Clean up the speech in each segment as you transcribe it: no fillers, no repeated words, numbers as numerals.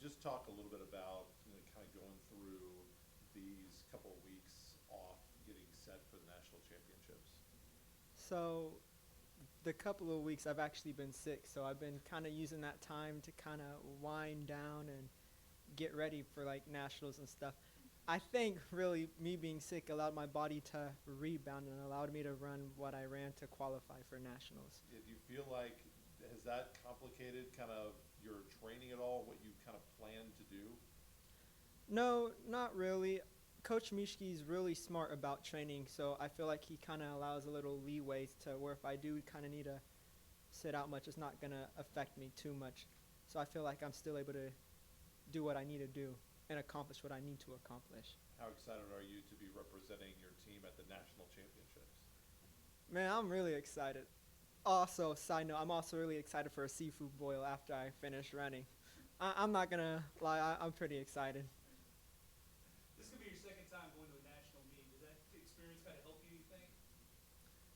just talk a little bit about kind of going through these couple of weeks off, getting set for the national championships. So the couple of weeks I've actually been sick, so I've been kind of using that time to kind of wind down and get ready for like nationals and stuff. I think really me being sick allowed my body to rebound and allowed me to run what I ran to qualify for nationals. Do you feel like has that complicated kind of your training at all? What you kind of plan to do? No, not really. Coach Mischke is really smart about training, so I feel like he kind of allows a little leeway to where if I do kind of need to sit out much, it's not going to affect me too much. So I feel like I'm still able to do what I need to do and accomplish what I need to accomplish. How excited are you to be representing your team at the national championships? Man, I'm really excited. Also, side note, I'm also really excited for a seafood boil after I finish running. I'm not going to lie, I'm pretty excited. This could be your second time going to a national meet. Does that experience kind of help you think?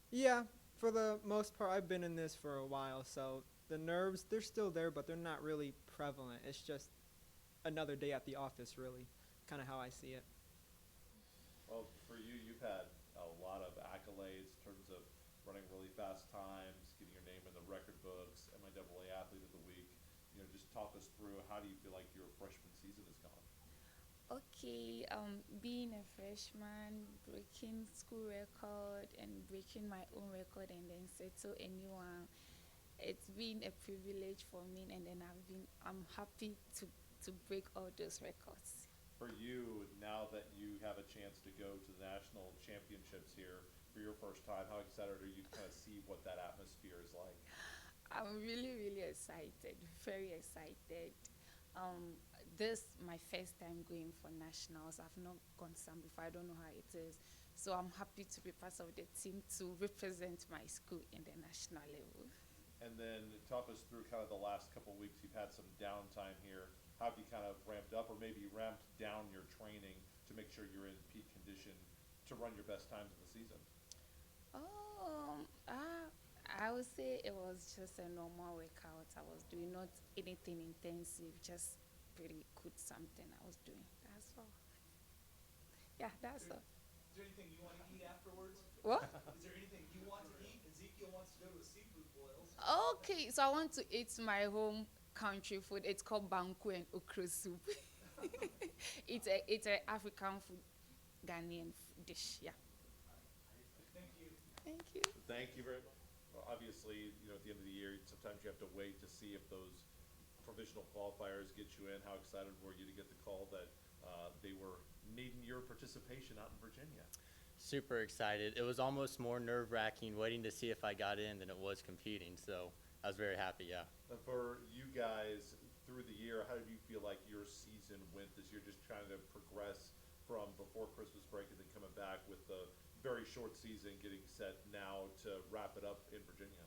Yeah, for the most part, I've been in this for a while, so the nerves, they're still there, but they're not really prevalent. It's just another day at the office, really, kind of how I see it. Well, for you, you've had a lot of accolades in terms of running really fast times, getting your name in the record books, MIAA Athlete of the Week. Just talk us through how do you feel like your freshman season has gone? Okay, being a freshman, breaking school record and breaking my own record and then settle a new one, it's been a privilege for me and then I'm happy to break all those records. For you, now that you have a chance to go to the national championships here for your first time, how excited are you to kind of see what that atmosphere is like? I'm really, really excited, very excited. Um, this my first time going for nationals. I've not gone some before. I don't know how it is. So I'm happy to be part of the team to represent my school in the national level. And then talk us through kind of the last couple of weeks. You've had some downtime here. How have you kind of ramped up or maybe ramped down your training to make sure you're in peak condition to run your best times of the season? I would say it was just a normal workout I was doing, not anything intensive, just pretty good something I was doing. That's all. Yeah, that's all. Is there anything you want to eat afterwards? What? Is there anything you want to eat? Ezekiel wants to go to a seafood boil. Okay, so I want to eat my home country food. It's called banku and okra soup. It's a African food, Ghanaian dish. Yeah. Thank you. Thank you. Thank you very much. Well, obviously, at the end of the year, sometimes you have to wait to see if those provisional qualifiers get you in. How excited were you to get the call that they were needing your participation out in Virginia? Super excited. It was almost more nerve-wracking waiting to see if I got in than it was competing, so I was very happy, yeah. For you guys through the year, how did you feel like your season went this year, just trying to progress from before Christmas break and then coming back with the very short season, getting set now to wrap it up in Virginia?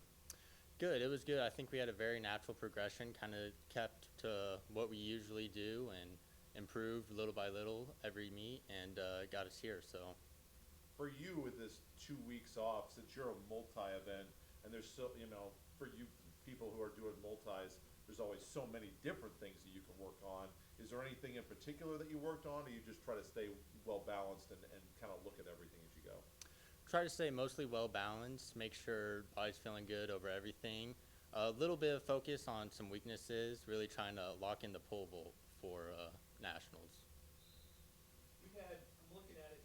Good, it was good. I think we had a very natural progression, kind of kept to what we usually do and improved little by little every meet and got us here, so. For you with this 2 weeks off, since you're a multi-event and there's so, for you people who are doing multis, there's always so many different things that you can work on. Is there anything in particular that you worked on, or you just try to stay well balanced and kind of look at everything as you go? Try to stay mostly well balanced, make sure body's feeling good over everything. A little bit of focus on some weaknesses, really trying to lock in the pole vault for nationals. You've had, I'm looking at it,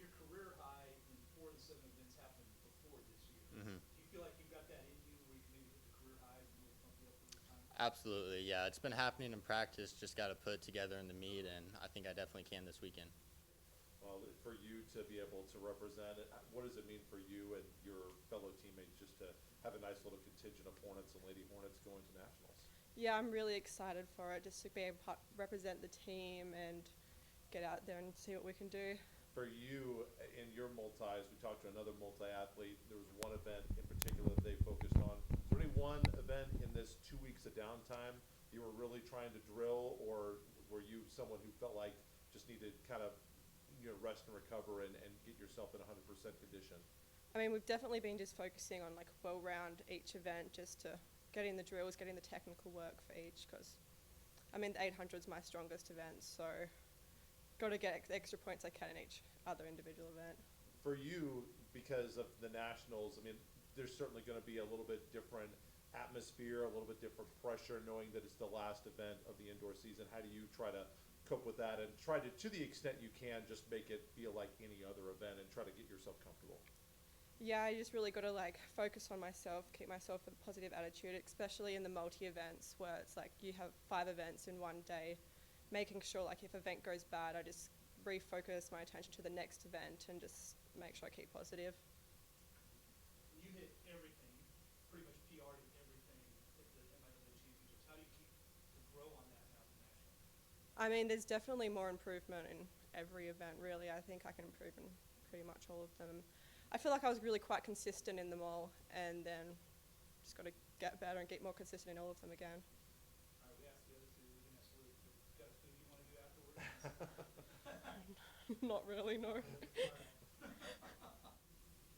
your career high in 4 of the 7 events happened before this year. Mm-hmm. Do you feel like you've got that in you where you can maybe hit the career highs and really pump you up over time? Absolutely, yeah. It's been happening in practice, just got to put it together in the meet, and I think I definitely can this weekend. Well, for you to be able to represent it, what does it mean for you and your fellow teammates just to have a nice little contingent of Hornets and Lady Hornets going to nationals? Yeah, I'm really excited for it, just to be able to represent the team and get out there and see what we can do. For you, in your multis, we talked to another multi-athlete. There was one event in particular that they focused on. Is there any one event in this 2 weeks of downtime you were really trying to drill, or were you someone who felt like just needed kind of rest and recover and get yourself in 100% condition? I mean, we've definitely been just focusing on like well round each event, just to getting the drills, getting the technical work for each, because I mean, the 800 is my strongest event, so got to get the extra points I can in each other individual event. For you, because of the nationals, I mean, there's certainly going to be a little bit different atmosphere, a little bit different pressure, knowing that it's the last event of the indoor season. How do you try to cope with that and try to the extent you can, just make it feel like any other event and try to get yourself comfortable? Yeah, I just really got to like focus on myself, keep myself with a positive attitude, especially in the multi-events where it's like you have 5 events in one day, making sure like if an event goes bad, I just refocus my attention to the next event and just make sure I keep positive. You hit everything, pretty much PR'd in everything at the MIAA championships. How do you keep to grow on that now at the nationals? I mean, there's definitely more improvement in every event, really. I think I can improve in pretty much all of them. I feel like I was really quite consistent in them all, and then just got to get better and get more consistent in all of them again. All right, we asked the other two, we didn't ask Luke, but got a food you want to do afterwards? Not really, no.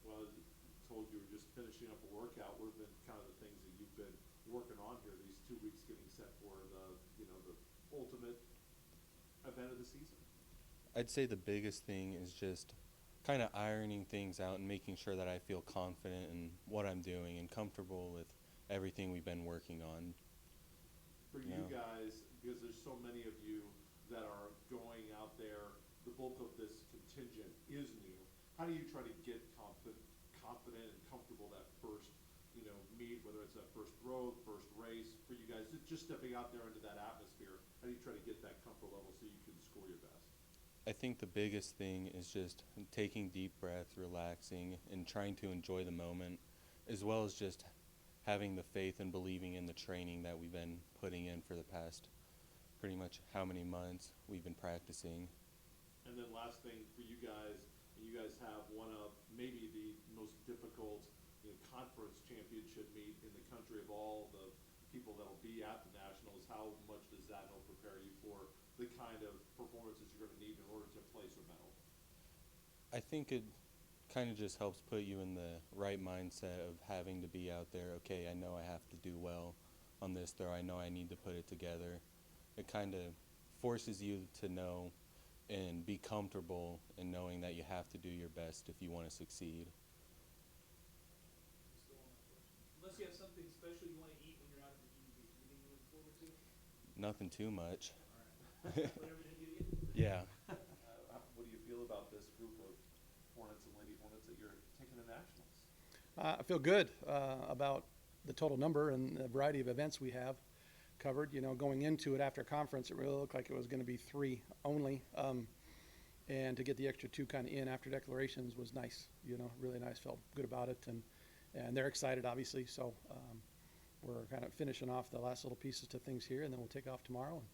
Well, as you told you were just finishing up a workout. What have been kind of the things that you've been working on here these 2 weeks getting set for the ultimate event of the season? I'd say the biggest thing is just kind of ironing things out and making sure that I feel confident in what I'm doing and comfortable with everything we've been working on. For you guys, because there's so many of you that are going out there, the bulk of this contingent is new. How do you try to get confident and comfortable that first, meet, whether it's that first throw, first race, for you guys, just stepping out there into that atmosphere? How do you try to get that comfort level so you can score your best? I think the biggest thing is just taking deep breaths, relaxing, and trying to enjoy the moment, as well as just having the faith and believing in the training that we've been putting in for the past pretty much how many months we've been practicing. And then last thing for you guys have one of maybe the most difficult conference championship meet in the country of all the people that will be at the nationals. How much does that help prepare you for the kind of performances you're going to need in order to place a medal? I think it kind of just helps put you in the right mindset of having to be out there. Okay, I know I have to do well on this throw. I know I need to put it together. It kind of forces you to know and be comfortable in knowing that you have to do your best if you want to succeed. Still on that question. Unless you have something special you want to eat when you're out at the DB. Anything you look forward to? Nothing too much. All right. Whatever they give you? Yeah. What do you feel about this group of Hornets and Lady Hornets that you're taking to nationals? I feel good about the total number and the variety of events we have covered. Going into it after conference, it really looked like it was going to be 3 only. And to get the extra 2 kind of in after declarations was nice, really nice. Felt good about it. And they're excited, obviously. So we're kind of finishing off the last little pieces to things here, and then we'll take off tomorrow and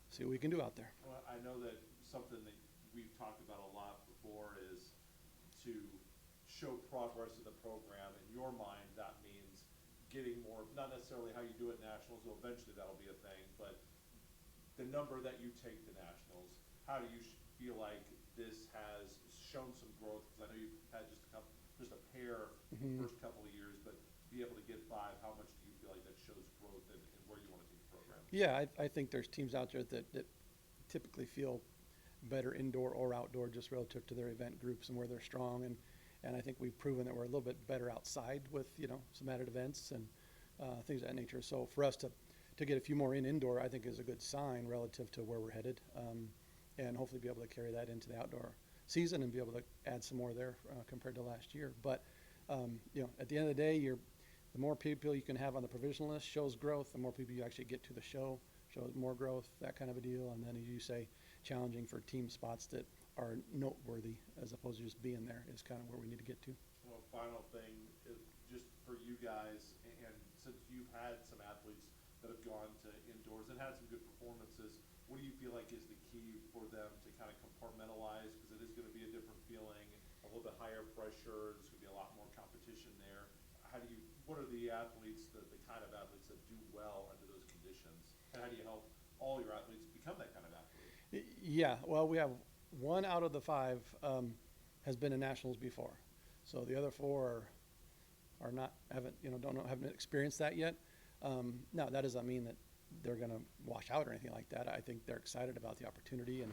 see what we can do out there. Well, I know that something that we've talked about a lot before is to show progress in the program. In your mind, that means getting more, not necessarily how you do it at nationals, though eventually that'll be a thing, but the number that you take to nationals, how do you feel like this has shown some growth? Because I know you've had just a pair the first couple of years, but to be able to get 5, how much do you feel like that shows growth and where you want to take the program? Yeah, I think there's teams out there that typically feel better indoor or outdoor just relative to their event groups and where they're strong. And I think we've proven that we're a little bit better outside with, some added events and things of that nature. So for us to get a few more in indoor, I think is a good sign relative to where we're headed, and hopefully be able to carry that into the outdoor season and be able to add some more there compared to last year. But, at the end of the day, the more people you can have on the provisional list shows growth. The more people you actually get to the show shows more growth, that kind of a deal. And then, as you say, challenging for team spots that are noteworthy as opposed to just being there is kind of where we need to get to. Well, final thing, just for you guys, and since you've had some athletes that have gone to indoors and had some good performances, what do you feel like is the key for them to kind of compartmentalize? Because it is going to be a different feeling, a little bit higher pressure. There's going to be a lot more competition there. What are the athletes, the kind of athletes that do well under those conditions? And how do you help all your athletes become that kind of athlete? Yeah, well, we have 1 out of the 5 has been in nationals before, so the other 4 haven't experienced that yet. Now that doesn't mean that they're going to wash out or anything like that. I think they're excited about the opportunity,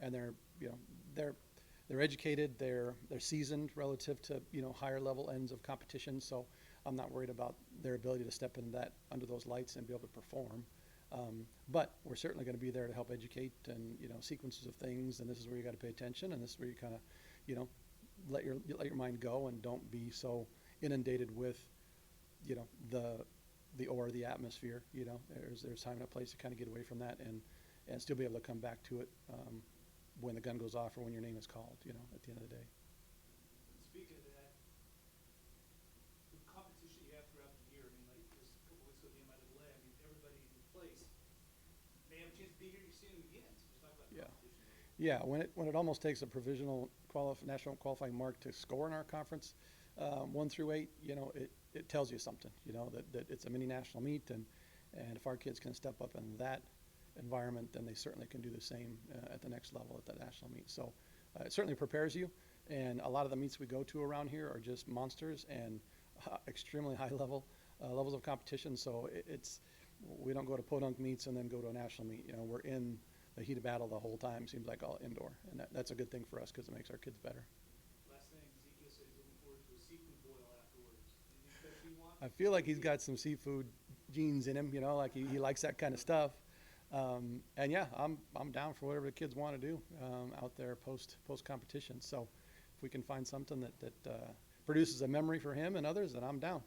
and they're, you know, they're educated, they're seasoned relative to, you know, higher level ends of competition. So I'm not worried about their ability to step in that under those lights and be able to perform. But we're certainly going to be there to help educate and, you know, sequences of things. And this is where you got to pay attention. And this is where you kind of, you know, let your mind go and don't be so inundated with, you know, the aura, the atmosphere. You know, there's time and a place to kind of get away from that and still be able to come back to it when the gun goes off or when your name is called. You know, at the end of the day. Speaking of that, the competition you have throughout the year, I mean, like just a couple weeks ago, the MIAA, I mean, everybody in the place may have a chance to be here, you see them again. So just talk about Yeah. competition. Yeah, when it almost takes a provisional national qualifying mark to score in our conference, 1 through 8, you know, it tells you something, you know, that it's a mini national meet, and if our kids can step up in that environment, then they certainly can do the same at the next level at the national meet. So it certainly prepares you, and a lot of the meets we go to around here are just monsters and extremely high levels of competition. So we don't go to podunk meets and then go to a national meet. You know, we're in the heat of battle the whole time, seems like, all indoor, and that's a good thing for us because it makes our kids better. Last thing, Ezekiel said he's looking forward to a seafood boil afterwards. Anything special you want? I feel like he's got some seafood genes in him, you know, like he likes that kind of stuff. And yeah, I'm down for whatever the kids want to do out there post competition. So if we can find something that produces a memory for him and others, then I'm down.